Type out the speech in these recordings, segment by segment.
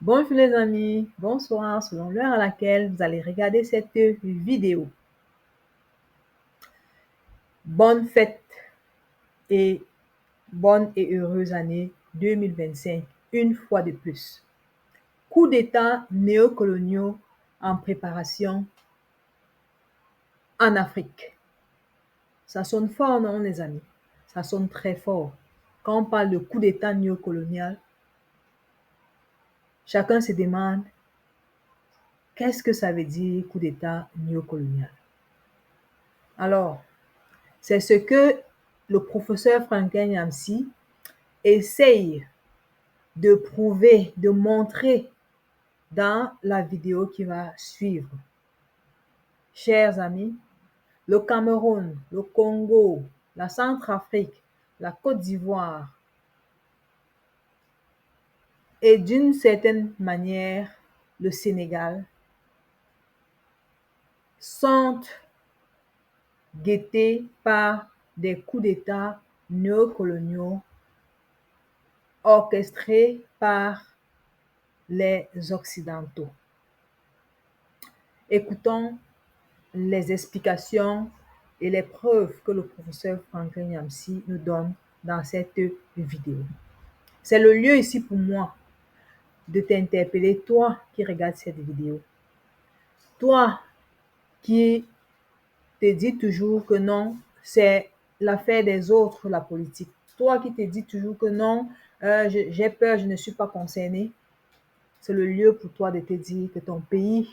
Bonjour les amis, bonsoir selon l'heure à laquelle vous allez regarder cette vidéo. Bonne fête et bonne et heureuse année 2025, une fois de plus. Coup d'État néocoloniaux en préparation en Afrique. Ça sonne fort, non les amis? Ça sonne très fort. Quand on parle de coup d'État néocolonial, chacun se demande qu'est-ce que ça veut dire coup d'État néocolonial? Alors, c'est ce que le professeur Franklin Nyamsi essaye de prouver, de montrer dans la vidéo qui va suivre. Chers amis, le Cameroun, le Congo, la Centrafrique, la Côte d'Ivoire et d'une certaine manière le Sénégal sont guettés par des coups d'État néocoloniaux orchestrés par les Occidentaux. Écoutons les explications et les preuves que le professeur Franklin Nyamsi nous donne dans cette vidéo. C'est le lieu ici pour moi de t'interpeller, toi qui regardes cette vidéo. Toi qui te dis toujours que non, c'est l'affaire des autres, la politique. Toi qui te dis toujours que non, j'ai peur, je ne suis pas concerné. C'est le lieu pour toi de te dire que ton pays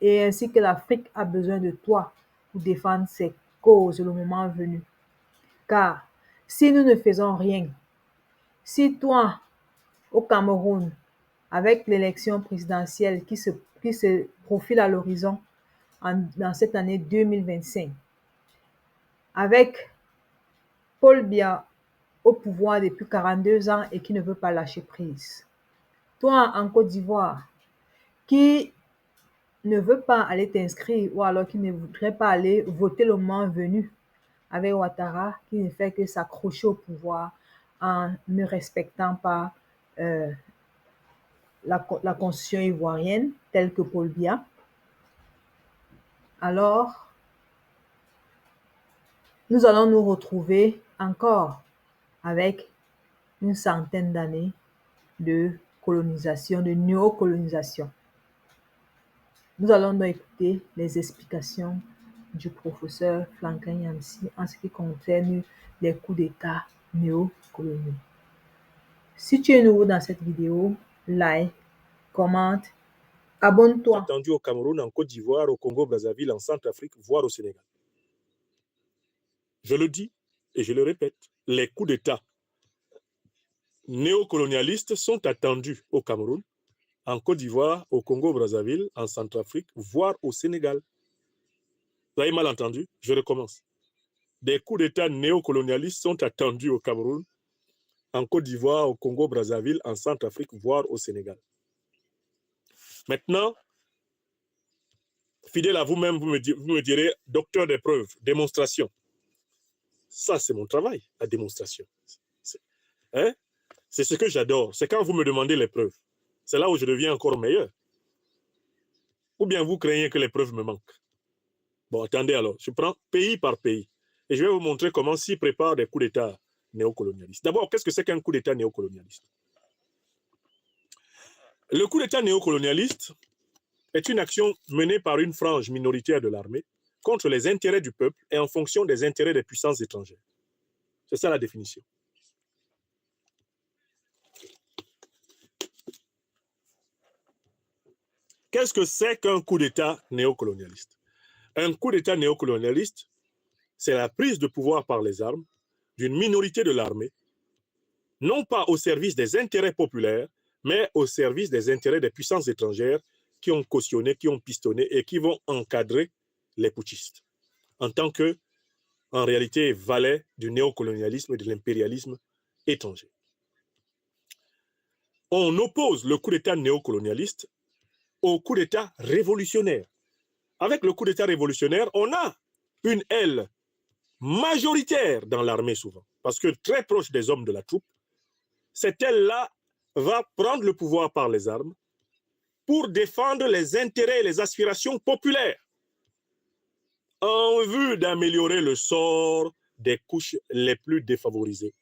et ainsi que l'Afrique a besoin de toi pour défendre ses causes le moment venu. Car si nous ne faisons rien, si toi, au Cameroun, avec l'élection présidentielle qui se profile à l'horizon dans cette année 2025, avec Paul Biya au pouvoir depuis 42 ans et qui ne veut pas lâcher prise, toi en Côte d'Ivoire, qui ne veut pas aller t'inscrire ou alors qui ne voudrait pas aller voter le moment venu avec Ouattara, qui ne fait que s'accrocher au pouvoir en ne respectant pas la constitution ivoirienne telle que Paul Biya, alors nous allons nous retrouver encore avec une centaine d'années de colonisation, de néocolonisation. Nous allons donc écouter les explications du professeur Franklin Nyamsi en ce qui concerne les coups d'État néocoloniaux. Si tu es nouveau dans cette vidéo, like, commente, abonne-toi. Attendu au Cameroun, en Côte d'Ivoire, au Congo-Brazzaville, en Centrafrique, voire au Sénégal. Je le dis et je le répète, les coups d'État néocolonialistes sont attendus au Cameroun, en Côte d'Ivoire, au Congo-Brazzaville, en Centrafrique, voire au Sénégal. Vous avez mal entendu? Je recommence. Des coups d'État néocolonialistes sont attendus au Cameroun, en Côte d'Ivoire, au Congo-Brazzaville, en Centrafrique, voire au Sénégal. Maintenant, fidèle à vous-même, vous me direz, docteur des preuves, démonstration. Ça, c'est mon travail, la démonstration. C'est ce que j'adore. C'est quand vous me demandez les preuves. C'est là où je deviens encore meilleur. Ou bien vous craignez que les preuves me manquent. Bon, attendez alors. Je prends pays par pays. Et je vais vous montrer comment s'y préparent des coups d'État néocolonialistes. D'abord, qu'est-ce que c'est qu'un coup d'État néocolonialiste? Le coup d'État néocolonialiste est une action menée par une frange minoritaire de l'armée contre les intérêts du peuple et en fonction des intérêts des puissances étrangères. C'est ça la définition. Qu'est-ce que c'est qu'un coup d'État néocolonialiste? Un coup d'État néocolonialiste, c'est la prise de pouvoir par les armes d'une minorité de l'armée, non pas au service des intérêts populaires, mais au service des intérêts des puissances étrangères qui ont cautionné, qui ont pistonné et qui vont encadrer les putschistes, en tant que, en réalité, valets du néocolonialisme et de l'impérialisme étranger. On oppose le coup d'État néocolonialiste au coup d'État révolutionnaire. Avec le coup d'État révolutionnaire, on a une aile majoritaire dans l'armée souvent, parce que très proche des hommes de la troupe, cette aile-là va prendre le pouvoir par les armes pour défendre les intérêts et les aspirations populaires en vue d'améliorer le sort des couches les plus défavorisées,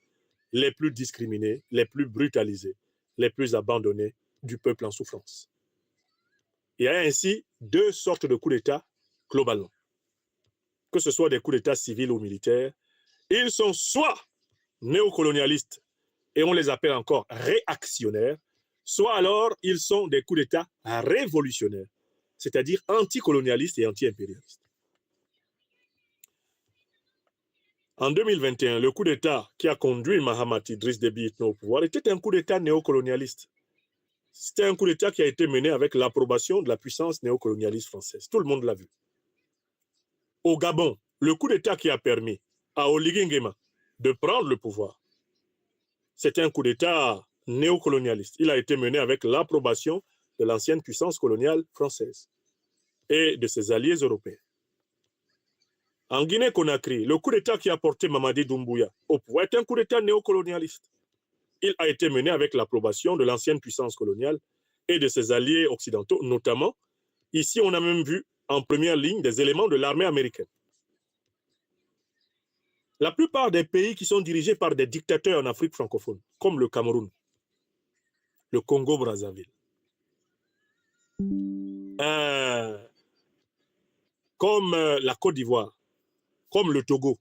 les plus discriminées, les plus brutalisées, les plus abandonnées du peuple en souffrance. Il y a ainsi deux sortes de coups d'État globalement. Que ce soit des coups d'État civils ou militaires, ils sont soit néocolonialistes et on les appelle encore réactionnaires, soit alors ils sont des coups d'État révolutionnaires, c'est-à-dire anticolonialistes et anti-impérialistes. En 2021, le coup d'État qui a conduit Mahamat Idriss Déby Itno au pouvoir était un coup d'État néocolonialiste. C'était un coup d'État qui a été mené avec l'approbation de la puissance néocolonialiste française. Tout le monde l'a vu. Au Gabon, le coup d'État qui a permis à Oligui Nguema de prendre le pouvoir, c'était un coup d'État néocolonialiste. Il a été mené avec l'approbation de l'ancienne puissance coloniale française et de ses alliés européens. En Guinée-Conakry, le coup d'État qui a porté Mamadi Doumbouya au pouvoir est un coup d'État néocolonialiste. Il a été mené avec l'approbation de l'ancienne puissance coloniale et de ses alliés occidentaux, notamment, ici on a même vu en première ligne des éléments de l'armée américaine. La plupart des pays qui sont dirigés par des dictateurs en Afrique francophone, comme le Cameroun, le Congo-Brazzaville, comme la Côte d'Ivoire, comme le Togo,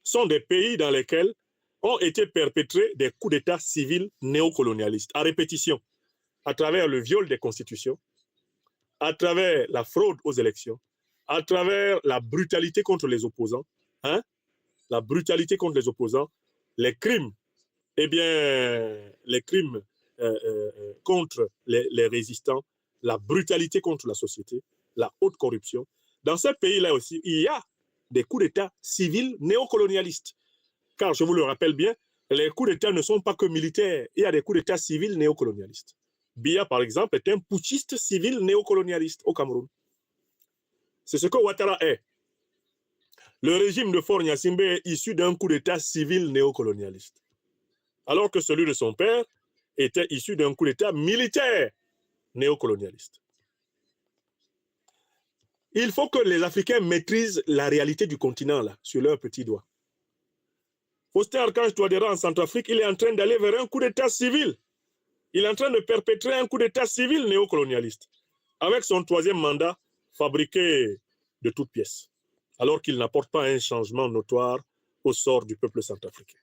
sont des pays dans lesquels ont été perpétrés des coups d'État civils néocolonialistes, à répétition, à travers le viol des constitutions, à travers la fraude aux élections, à travers la brutalité contre les opposants, la brutalité contre les opposants, les crimes, les crimes contre les résistants, la brutalité contre la société, la haute corruption. Dans ces pays-là aussi, il y a des coups d'État civils néocolonialistes. Car, je vous le rappelle bien, les coups d'État ne sont pas que militaires. Il y a des coups d'État civils néocolonialistes. Biya, par exemple, est un putschiste civil néocolonialiste au Cameroun. C'est ce que Ouattara est. Le régime de Faure Gnassingbé est issu d'un coup d'État civil néocolonialiste. Alors que celui de son père était issu d'un coup d'État militaire néocolonialiste. Il faut que les Africains maîtrisent la réalité du continent là, sur leurs petits doigts. Faustin Archange Touadéra en Centrafrique, il est en train d'aller vers un coup d'État civil. Il est en train de perpétrer un coup d'État civil néocolonialiste, avec son troisième mandat fabriqué de toutes pièces, alors qu'il n'apporte pas un changement notoire au sort du peuple centrafricain.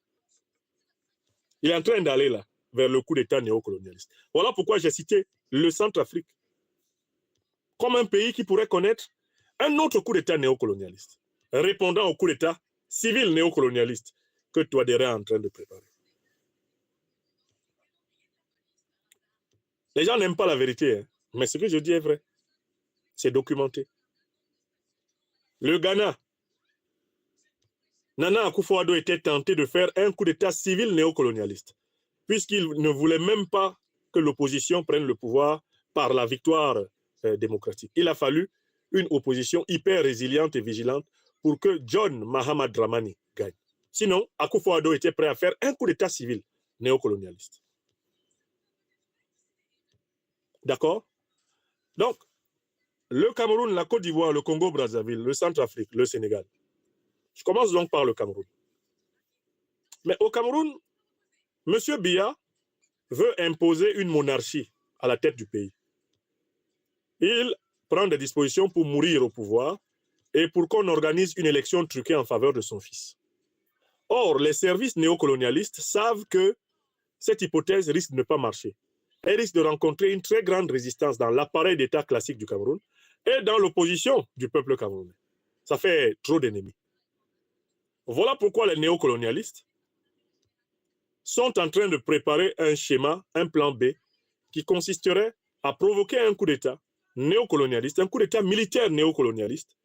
Il est en train d'aller là, vers le coup d'État néocolonialiste. Voilà pourquoi j'ai cité le Centrafrique comme un pays qui pourrait connaître un autre coup d'État néocolonialiste, répondant au coup d'État civil néocolonialiste que Touadéra est en train de préparer. Les gens n'aiment pas la vérité, mais ce que je dis est vrai. C'est documenté. Le Ghana, Nana Akufo-Addo était tenté de faire un coup d'État civil néocolonialiste, puisqu'il ne voulait même pas que l'opposition prenne le pouvoir par la victoire démocratique. Il a fallu une opposition hyper résiliente et vigilante pour que John Mahamad Dramani gagne. Sinon, Akufo-Addo était prêt à faire un coup d'État civil néocolonialiste. D'accord? Donc, le Cameroun, la Côte d'Ivoire, le Congo-Brazzaville, le Centrafrique, le Sénégal. Je commence donc par le Cameroun. Mais au Cameroun, M. Biya veut imposer une monarchie à la tête du pays. Il prend des dispositions pour mourir au pouvoir et pour qu'on organise une élection truquée en faveur de son fils. Or, les services néocolonialistes savent que cette hypothèse risque de ne pas marcher. Elle risque de rencontrer une très grande résistance dans l'appareil d'État classique du Cameroun et dans l'opposition du peuple camerounais. Ça fait trop d'ennemis. Voilà pourquoi les néocolonialistes sont en train de préparer un schéma, un plan B, qui consisterait à provoquer un coup d'État néocolonialiste, un coup d'État militaire néocolonialiste,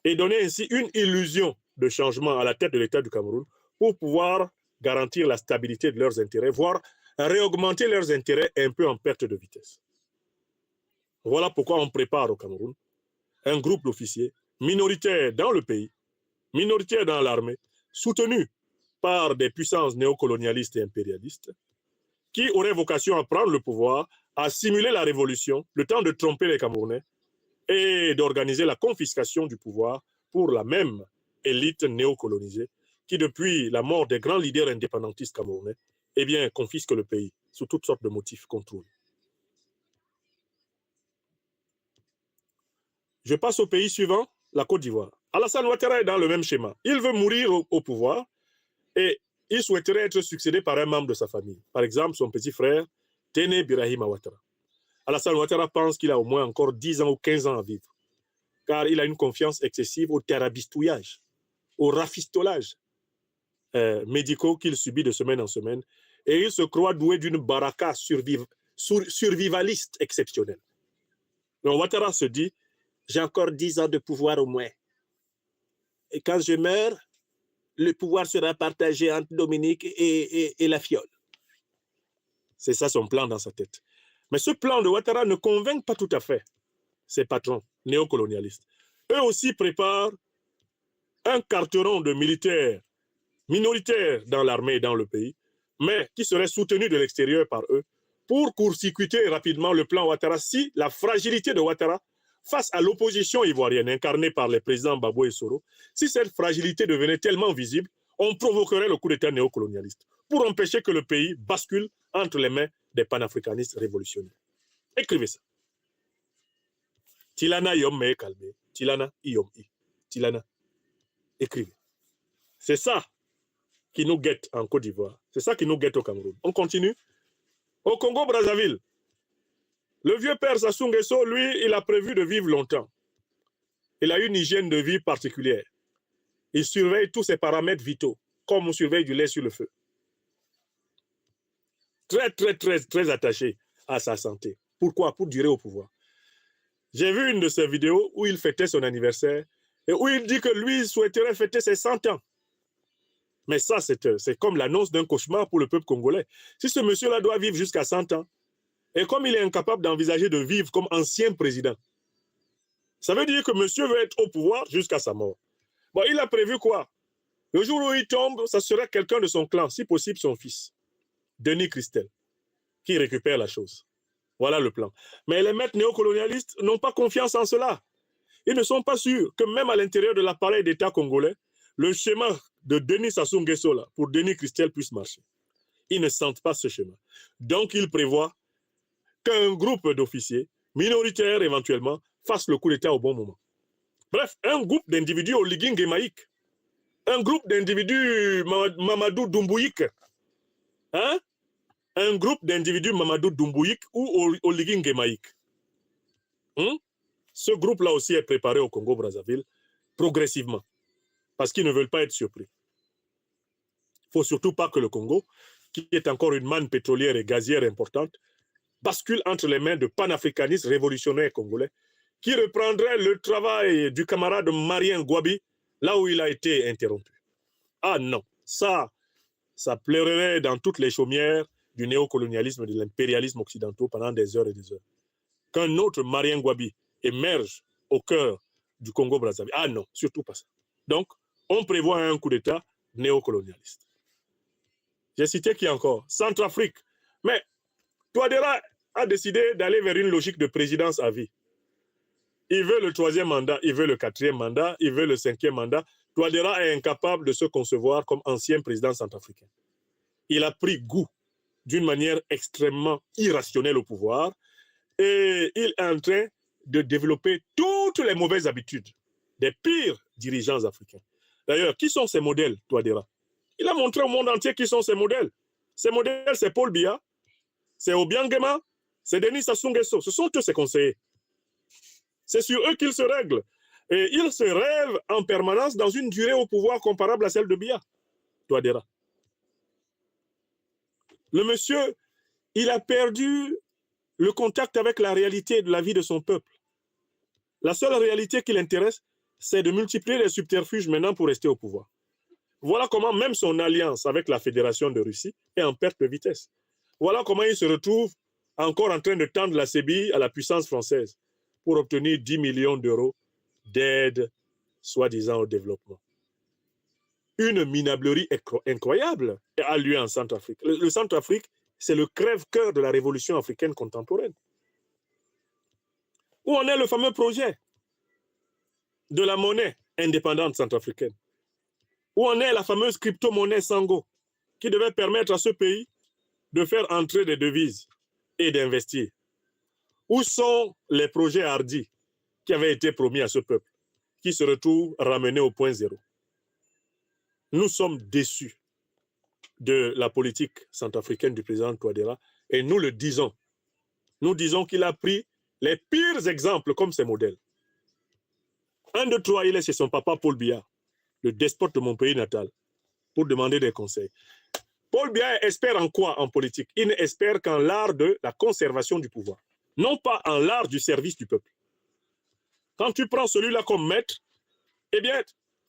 et donner ainsi une illusion de changement à la tête de l'État du Cameroun pour pouvoir garantir la stabilité de leurs intérêts, voire réaugmenter leurs intérêts un peu en perte de vitesse. Voilà pourquoi on prépare au Cameroun un groupe d'officiers minoritaires dans le pays, minoritaires dans l'armée, soutenus par des puissances néocolonialistes et impérialistes qui auraient vocation à prendre le pouvoir, à simuler la révolution, le temps de tromper les Camerounais et d'organiser la confiscation du pouvoir pour la même élite néocolonisée qui, depuis la mort des grands leaders indépendantistes camerounais, eh bien, confisque le pays sous toutes sortes de motifs contrôlés. Je passe au pays suivant, la Côte d'Ivoire. Alassane Ouattara est dans le même schéma. Il veut mourir au pouvoir et il souhaiterait être succédé par un membre de sa famille. Par exemple, son petit frère, Téné Birahim Ouattara. Alassane Ouattara pense qu'il a au moins encore 10 ans ou 15 ans à vivre, car il a une confiance excessive au terabistouillage, au rafistolage médicaux qu'il subit de semaine en semaine, et il se croit doué d'une baraka survivaliste exceptionnelle. Donc Ouattara se dit, j'ai encore 10 ans de pouvoir au moins. Et quand je meurs, le pouvoir sera partagé entre Dominique et la fiole. C'est ça son plan dans sa tête. Mais ce plan de Ouattara ne convainc pas tout à fait ses patrons néocolonialistes. Eux aussi préparent un carteron de militaires minoritaires dans l'armée et dans le pays, mais qui seraient soutenus de l'extérieur par eux pour court-circuiter rapidement le plan Ouattara si la fragilité de Ouattara face à l'opposition ivoirienne incarnée par les présidents Gbagbo et Soro, si cette fragilité devenait tellement visible, on provoquerait le coup d'État néocolonialiste pour empêcher que le pays bascule entre les mains des panafricanistes révolutionnaires. Écrivez ça. Tilana yom me kalbe, Tilana yom i. Tilana. Écrivez. C'est ça qui nous guette en Côte d'Ivoire. C'est ça qui nous guette au Cameroun. On continue. Au Congo-Brazzaville, le vieux père Sassou Nguesso, lui, il a prévu de vivre longtemps. Il a une hygiène de vie particulière. Il surveille tous ses paramètres vitaux, comme on surveille du lait sur le feu. Très attaché à sa santé. Pourquoi? Pour durer au pouvoir. J'ai vu une de ses vidéos où il fêtait son anniversaire et où il dit que lui souhaiterait fêter ses 100 ans. Mais ça, c'est comme l'annonce d'un cauchemar pour le peuple congolais. Si ce monsieur-là doit vivre jusqu'à 100 ans, et comme il est incapable d'envisager de vivre comme ancien président, ça veut dire que monsieur veut être au pouvoir jusqu'à sa mort. Bon, il a prévu quoi? Le jour où il tombe, ça serait quelqu'un de son clan, si possible son fils, Denis Christel, qui récupère la chose. Voilà le plan. Mais les maîtres néocolonialistes n'ont pas confiance en cela. Ils ne sont pas sûrs que même à l'intérieur de l'appareil d'État congolais, le schéma de Denis Sassou Nguesso là, pour Denis Christel puisse marcher. Ils ne sentent pas ce schéma. Donc, ils prévoient qu'un groupe d'officiers, minoritaires éventuellement, fasse le coup d'État au bon moment. Bref, un groupe d'individus oligarques, un groupe d'individus Mamadou Doumbouik, hein? Un groupe d'individus Mamadou Doumbouik ou oligarques. Ce groupe-là aussi est préparé au Congo-Brazzaville progressivement, parce qu'ils ne veulent pas être surpris. Il ne faut surtout pas que le Congo, qui est encore une manne pétrolière et gazière importante, bascule entre les mains de panafricanistes révolutionnaires congolais qui reprendraient le travail du camarade Marien Gouabi là où il a été interrompu. Ah non, ça pleurerait dans toutes les chaumières du néocolonialisme et de l'impérialisme occidentaux pendant des heures et des heures. Qu'un autre Marien Gouabi émerge au cœur du Congo-Brazzaville. Ah non, surtout pas ça. Donc, on prévoit un coup d'État néocolonialiste. J'ai cité qui encore? Centrafrique. Mais Touadéra a décidé d'aller vers une logique de présidence à vie. Il veut le 3e mandat, il veut le 4e mandat, il veut le 5e mandat. Touadéra est incapable de se concevoir comme ancien président centrafricain. Il a pris goût d'une manière extrêmement irrationnelle au pouvoir et il est en train de développer toutes les mauvaises habitudes des pires dirigeants africains. D'ailleurs, qui sont ces modèles, Touadéra? Il a montré au monde entier qui sont ces modèles. Ces modèles, c'est Paul Biya, c'est Obiang Nguema, c'est Denis Sassou Nguesso. Ce sont tous ses conseillers. C'est sur eux qu'ils se règlent. Et ils se rêvent en permanence dans une durée au pouvoir comparable à celle de Biya, Touadéra. Le monsieur, il a perdu le contact avec la réalité de la vie de son peuple. La seule réalité qui l'intéresse, c'est de multiplier les subterfuges maintenant pour rester au pouvoir. Voilà comment même son alliance avec la Fédération de Russie est en perte de vitesse. Voilà comment il se retrouve encore en train de tendre la sébille à la puissance française pour obtenir 10 millions d'euros d'aide, soi-disant, au développement. une minablerie incroyable a lieu en Centrafrique. Le Centrafrique, c'est le crève-cœur de la révolution africaine contemporaine. Où en est le fameux projet de la monnaie indépendante centrafricaine? Où en est la fameuse crypto-monnaie Sango qui devait permettre à ce pays de faire entrer des devises et d'investir? Où sont les projets hardis qui avaient été promis à ce peuple, qui se retrouvent ramenés au point zéro? Nous sommes déçus de la politique centrafricaine du président Touadéra et nous le disons. Nous disons qu'il a pris les pires exemples comme ses modèles. 1, 2, 3, il est chez son papa Paul Biya, le despote de mon pays natal, pour demander des conseils. Paul Biya espère en quoi en politique? Il n'espère qu'en l'art de la conservation du pouvoir, non pas en l'art du service du peuple. Quand tu prends celui-là comme maître, eh bien,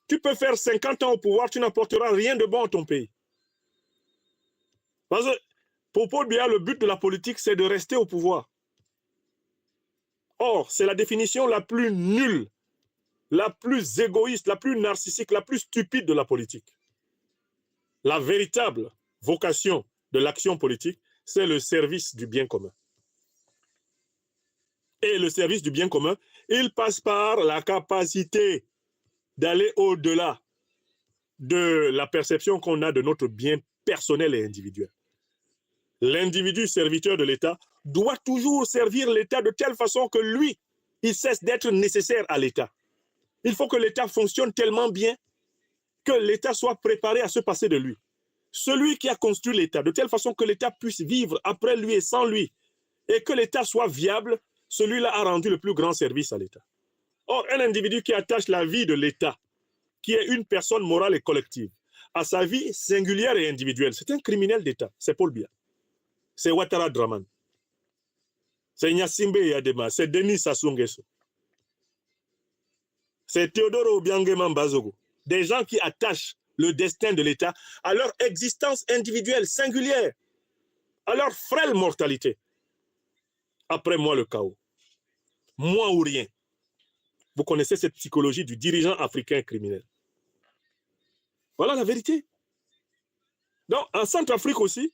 tu peux faire 50 ans au pouvoir, tu n'apporteras rien de bon à ton pays. Parce que pour Paul Biya, le but de la politique, c'est de rester au pouvoir. Or, c'est la définition la plus nulle, la plus égoïste, la plus narcissique, la plus stupide de la politique. La véritable vocation de l'action politique, c'est le service du bien commun. Et le service du bien commun, il passe par la capacité d'aller au-delà de la perception qu'on a de notre bien personnel et individuel. L'individu serviteur de l'État doit toujours servir l'État de telle façon que lui, il cesse d'être nécessaire à l'État. Il faut que l'État fonctionne tellement bien que l'État soit préparé à se passer de lui. Celui qui a construit l'État, de telle façon que l'État puisse vivre après lui et sans lui, et que l'État soit viable, celui-là a rendu le plus grand service à l'État. Or, un individu qui attache la vie de l'État, qui est une personne morale et collective, à sa vie singulière et individuelle, c'est un criminel d'État. C'est Paul Biya. C'est Ouattara Draman. C'est Gnassingbé Yadema. C'est Denis Sassou Nguesso. C'est Théodore Obiang Bazogo. Des gens qui attachent le destin de l'État à leur existence individuelle, singulière, à leur frêle mortalité. Après moi, le chaos. Moi ou rien. Vous connaissez cette psychologie du dirigeant africain criminel. Voilà la vérité. Donc, en Centrafrique aussi,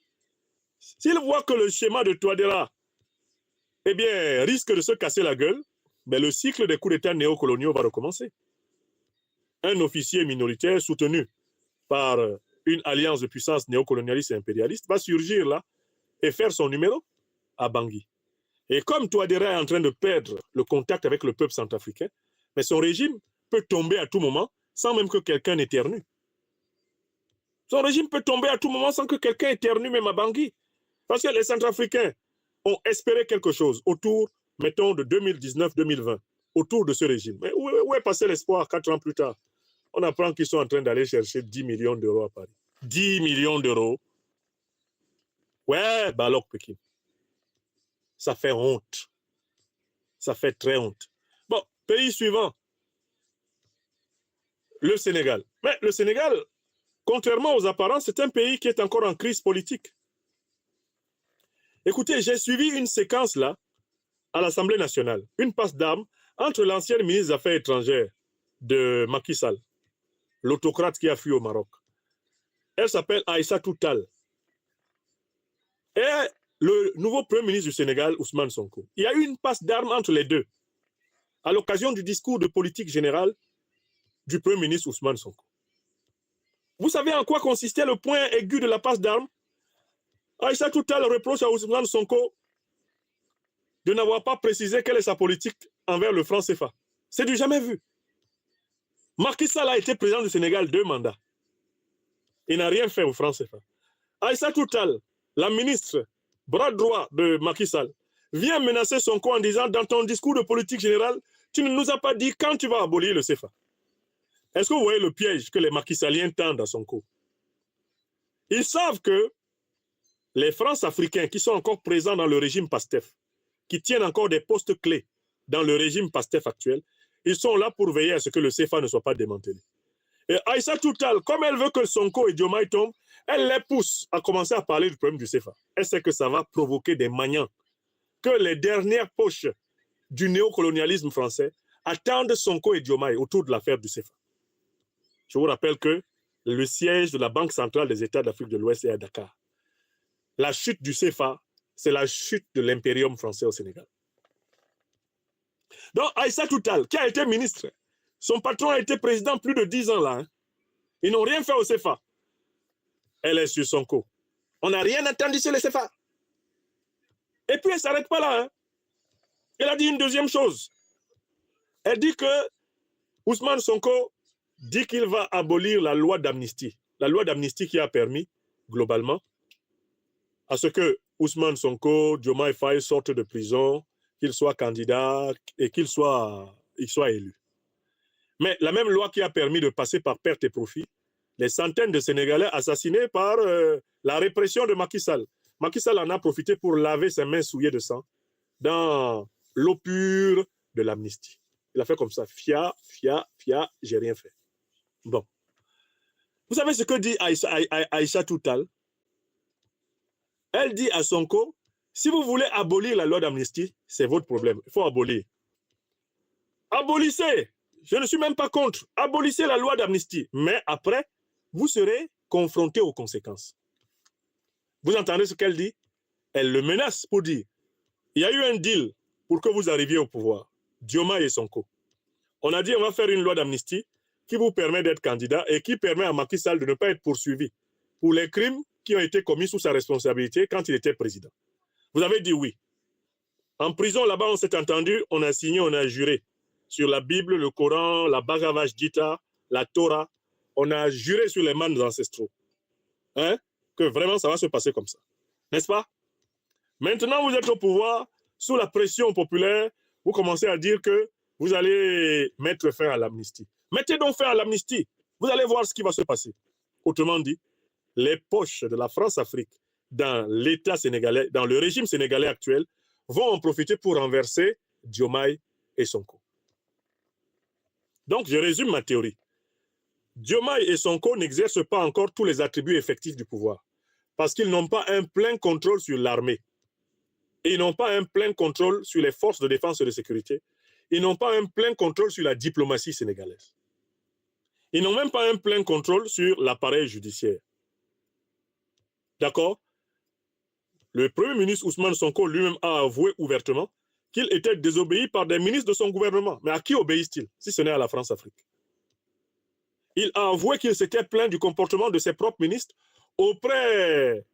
s'ils voient que le schéma de Touadéra, eh bien, risque de se casser la gueule, ben le cycle des coups d'État néocoloniaux va recommencer. Un officier minoritaire soutenu par une alliance de puissances néocolonialistes et impérialistes va surgir là et faire son numéro à Bangui. Et comme Touadéra est en train de perdre le contact avec le peuple centrafricain, mais son régime peut tomber à tout moment sans même que quelqu'un n'éternue. Son régime peut tomber à tout moment sans que quelqu'un éternue, même à Bangui. Parce que les Centrafricains ont espéré quelque chose autour, mettons, de 2019-2020, autour de ce régime. Mais où est passé l'espoir 4 ans plus tard? On apprend qu'ils sont en train d'aller chercher 10 millions d'euros à Paris. 10 millions d'euros. Ouais, Balok Pékin. Ça fait honte. Ça fait très honte. Bon, pays suivant. Le Sénégal. Mais le Sénégal, contrairement aux apparences, c'est un pays qui est encore en crise politique. Écoutez, j'ai suivi une séquence là, à l'Assemblée nationale, une passe d'armes entre l'ancienne ministre des Affaires étrangères de Macky Sall, l'autocrate qui a fui au Maroc. Elle s'appelle Aïssatou Tall. Et le nouveau Premier ministre du Sénégal, Ousmane Sonko. Il y a eu une passe d'armes entre les deux, à l'occasion du discours de politique générale du Premier ministre Ousmane Sonko. Vous savez en quoi consistait le point aigu de la passe d'armes? Aïssatou Tall reproche à Ousmane Sonko de n'avoir pas précisé quelle est sa politique envers le franc CFA. C'est du jamais vu. Macky Sall a été président du Sénégal 2 mandats. Il n'a rien fait au franc CFA. Aïssatou Tall, la ministre, bras droit de Macky Sall, vient menacer Sonko en disant, dans ton discours de politique générale, tu ne nous as pas dit quand tu vas abolir le CFA. Est-ce que vous voyez le piège que les Macky Salliens tendent à Sonko? Ils savent que les France-Africains qui sont encore présents dans le régime PASTEF, qui tiennent encore des postes clés dans le régime PASTEF actuel, ils sont là pour veiller à ce que le CFA ne soit pas démantelé. Et Aïssatou Tall, comme elle veut que Sonko et Diomaye tombent, elle les pousse à commencer à parler du problème du CFA. Elle sait que ça va provoquer des maniants, que les dernières poches du néocolonialisme français attendent Sonko et Diomaye autour de l'affaire du CFA. Je vous rappelle que le siège de la Banque centrale des États d'Afrique de l'Ouest est à Dakar. La chute du CFA, c'est la chute de l'impérium français au Sénégal. Donc, Aïssa Toutal, qui a été ministre, son patron a été président plus de 10 ans là. Hein. Ils n'ont rien fait au CFA. Elle est sur Sonko. On n'a rien entendu sur le CFA. Et puis, elle ne s'arrête pas là. Hein. Elle a dit une deuxième chose. Elle dit que Ousmane Sonko dit qu'il va abolir la loi d'amnistie. La loi d'amnistie qui a permis, globalement, à ce que Ousmane Sonko, Diomaye Faye sortent de prison, qu'il soit candidat et qu'il soit élu. Mais la même loi qui a permis de passer par perte et profit les centaines de Sénégalais assassinés par la répression de Macky Sall. Macky Sall en a profité pour laver ses mains souillées de sang dans l'eau pure de l'amnistie. Il a fait comme ça, fia, j'ai rien fait. Bon. Vous savez ce que dit Aïssa Toutal? Elle dit à Sonko, si vous voulez abolir la loi d'amnistie, c'est votre problème. Il faut abolir. Abolissez. Je ne suis même pas contre. Abolissez la loi d'amnistie. Mais après, vous serez confronté aux conséquences. Vous entendez ce qu'elle dit? Elle le menace pour dire, il y a eu un deal pour que vous arriviez au pouvoir. Diomaye et Sonko. On a dit, on va faire une loi d'amnistie qui vous permet d'être candidat et qui permet à Macky Sall de ne pas être poursuivi pour les crimes qui ont été commis sous sa responsabilité quand il était président. Vous avez dit oui. En prison, là-bas, on s'est entendu, on a signé, on a juré sur la Bible, le Coran, la Bhagavad Gita, la Torah. On a juré sur les mannes ancestraux. Hein? Que vraiment, ça va se passer comme ça. N'est-ce pas? Maintenant, vous êtes au pouvoir, sous la pression populaire, vous commencez à dire que vous allez mettre fin à l'amnistie. Mettez donc fin à l'amnistie. Vous allez voir ce qui va se passer. Autrement dit, les poches de la France-Afrique dans l'État sénégalais, dans le régime sénégalais actuel, vont en profiter pour renverser Diomaye et Sonko. Donc, je résume ma théorie. Diomaye et Sonko n'exercent pas encore tous les attributs effectifs du pouvoir parce qu'ils n'ont pas un plein contrôle sur l'armée. Ils n'ont pas un plein contrôle sur les forces de défense et de sécurité. Ils n'ont pas un plein contrôle sur la diplomatie sénégalaise. Ils n'ont même pas un plein contrôle sur l'appareil judiciaire. D'accord? Le Premier ministre Ousmane Sonko lui-même a avoué ouvertement qu'il était désobéi par des ministres de son gouvernement. Mais à qui obéissent-ils, si ce n'est à la France-Afrique? Il a avoué qu'il s'était plaint du comportement de ses propres ministres auprès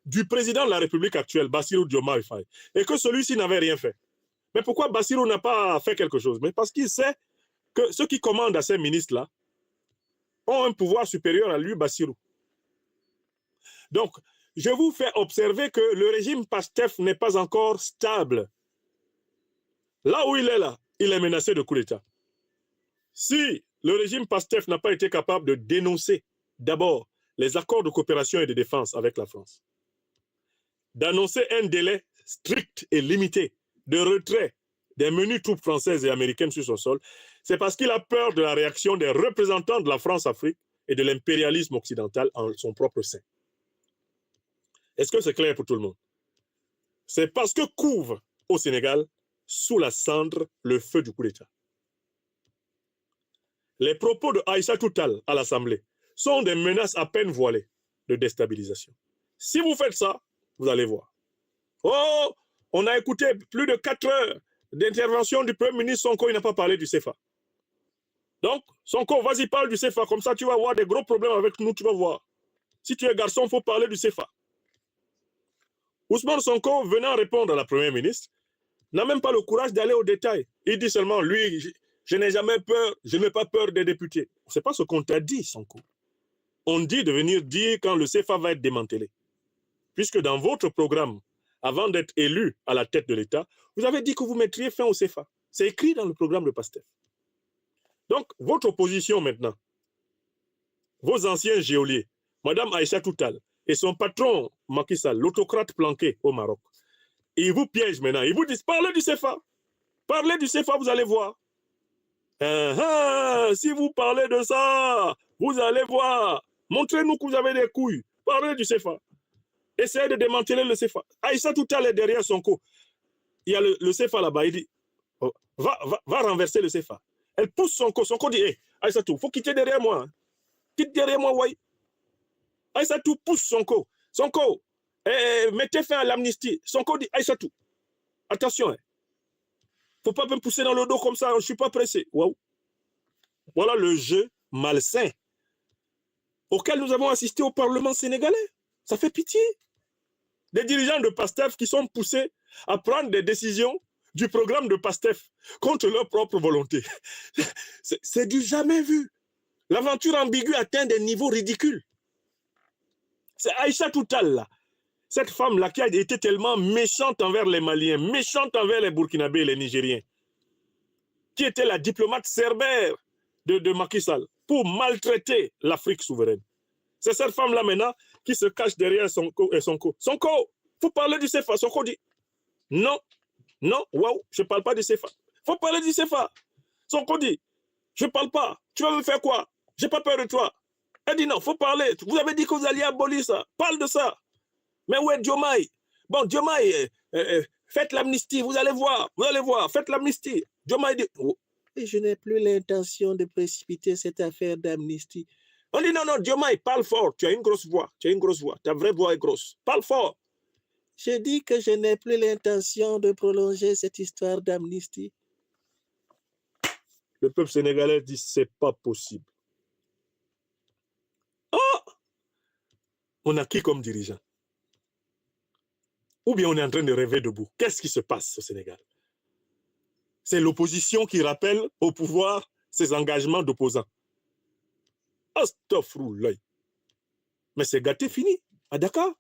du président de la République actuelle, Bassirou Diomaye Faye, et que celui-ci n'avait rien fait. Mais pourquoi Bassirou n'a pas fait quelque chose? Mais parce qu'il sait que ceux qui commandent à ces ministres-là ont un pouvoir supérieur à lui, Bassirou. Donc, je vous fais observer que le régime PASTEF n'est pas encore stable. Là où il est là, il est menacé de coup d'État. Si le régime PASTEF n'a pas été capable de dénoncer d'abord les accords de coopération et de défense avec la France, d'annoncer un délai strict et limité de retrait des menues troupes françaises et américaines sur son sol, c'est parce qu'il a peur de la réaction des représentants de la France-Afrique et de l'impérialisme occidental en son propre sein. Est-ce que c'est clair pour tout le monde? C'est parce que couvre au Sénégal, sous la cendre, le feu du coup d'État. Les propos de Aïssa Toutal à l'Assemblée sont des menaces à peine voilées de déstabilisation. Si vous faites ça, vous allez voir. Oh, on a écouté plus de 4 heures d'intervention du Premier ministre Sonko, il n'a pas parlé du CFA. Donc, Sonko, vas-y, parle du CFA, comme ça tu vas avoir des gros problèmes avec nous, tu vas voir. Si tu es garçon, il faut parler du CFA. Ousmane Sonko, venant répondre à la Première ministre, n'a même pas le courage d'aller au détail. Il dit seulement, lui, je n'ai jamais peur, je n'ai pas peur des députés. Ce n'est pas ce qu'on t'a dit, Sonko. On dit de venir dire quand le CFA va être démantelé. Puisque dans votre programme, avant d'être élu à la tête de l'État, vous avez dit que vous mettriez fin au CFA. C'est écrit dans le programme de PASTEF. Donc, votre opposition maintenant, vos anciens geôliers, Mme Aïssa Toutal et son patron Macky Sall, l'autocrate planqué au Maroc, ils vous piègent maintenant. Ils vous disent, parlez du CFA. Parlez du CFA, vous allez voir. Si vous parlez de ça, vous allez voir. Montrez-nous que vous avez des couilles. Parlez du CFA. Essayez de démanteler le CFA. Aïssa Toutal est derrière Sonko. Il y a le CFA là-bas. Il dit, va renverser le CFA. Elle pousse Sonko. Sonko dit, hey, Aïssa Toutal, il faut quitter derrière moi. Quitte derrière moi, ouais. Aïssatou pousse Sonko. Sonko, mettez fin à l'amnistie. Sonko dit Aïssatou, attention, hein. Faut pas me pousser dans le dos comme ça, je suis pas pressé. Wow. Voilà le jeu malsain auquel nous avons assisté au Parlement sénégalais. Ça fait pitié. Des dirigeants de PASTEF qui sont poussés à prendre des décisions du programme de PASTEF contre leur propre volonté. C'est du jamais vu. L'aventure ambiguë atteint des niveaux ridicules. C'est Aïcha Toutal, là. Cette femme-là qui a été tellement méchante envers les Maliens, méchante envers les Burkinabés et les Nigériens, qui était la diplomate cerbère de Macky Sall pour maltraiter l'Afrique souveraine. C'est cette femme-là maintenant qui se cache derrière Sonko et Sonko. Sonko, faut parler du CFA. Sonko dit, non, non, waouh, je parle pas du CFA. Faut parler du CFA. Sonko dit, je parle pas. Tu vas me faire quoi? J'ai pas peur de toi. Elle dit non, faut parler. Vous avez dit que vous alliez abolir ça. Parle de ça. Mais où est Diomaye? Bon, Diomaye, faites l'amnistie, vous allez voir, faites l'amnistie. Diomaye dit, oh, et je n'ai plus l'intention de précipiter cette affaire d'amnistie. On dit non, non, Diomaye, parle fort, tu as une grosse voix, ta vraie voix est grosse, parle fort. Je dis que je n'ai plus l'intention de prolonger cette histoire d'amnistie. Le peuple sénégalais dit, c'est pas possible. Oh! On a qui comme dirigeant? Ou bien on est en train de rêver debout? Qu'est-ce qui se passe au Sénégal? C'est l'opposition qui rappelle au pouvoir ses engagements d'opposants. Astaghfirullah. Mais c'est gâté fini à Dakar.